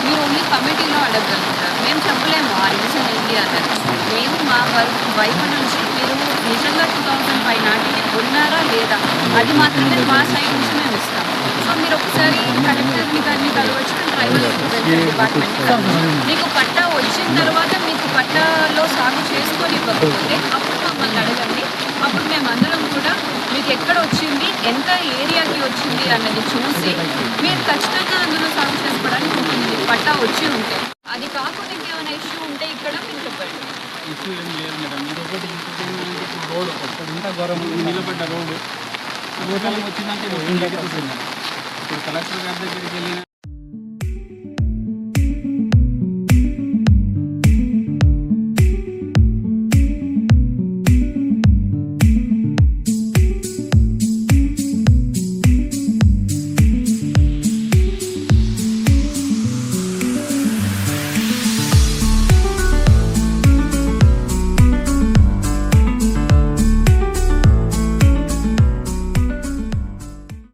మీరు ఓన్లీ కమిటీలో అడగగలుగుతారు, మేము చెప్పలేము ఆ రీజన్ ఏంటి అన్నది. మేము మా వైపు నుంచి మీరు నిజంగా 2005 నాటికి ఉన్నారా లేదా అది మాత్రమే మా సైడ్ నుంచి మేము ఇస్తాం. సో మీరు ఒకసారి కలెక్టర్ని గారిని కలవచ్చు, ట్రైబల్ డిపార్ట్మెంట్. మీకు పట్టా వచ్చిన తర్వాత మీకు పట్టాలో సాగు చేసుకొని ఇవ్వకపోతే అప్పుడు మమ్మల్ని అడగండి. అప్పుడు మేము అందరం కూడా మీకు ఎక్కడ వచ్చింది, ఎంత ఏరియాకి వచ్చింది అన్నది చూసి మీరు ఖచ్చితంగా అందులో సాగు చేసుకోవడానికి ఉంటుంది. పట్టా వచ్చి ఉంటే. అది కాకుండా ఇంకేమైనా ఇష్యూ ఉంటే ఇక్కడ మీరు చెప్పండి. ఇష్యూ ఏం లేదు మేడం. ఇంకొకటి రోడ్ ఇంత ఘోరం నిలబడ్డ రోడ్డు వచ్చిందంటే ఇప్పుడు కలెక్టర్ గారి దగ్గరికి వెళ్ళిన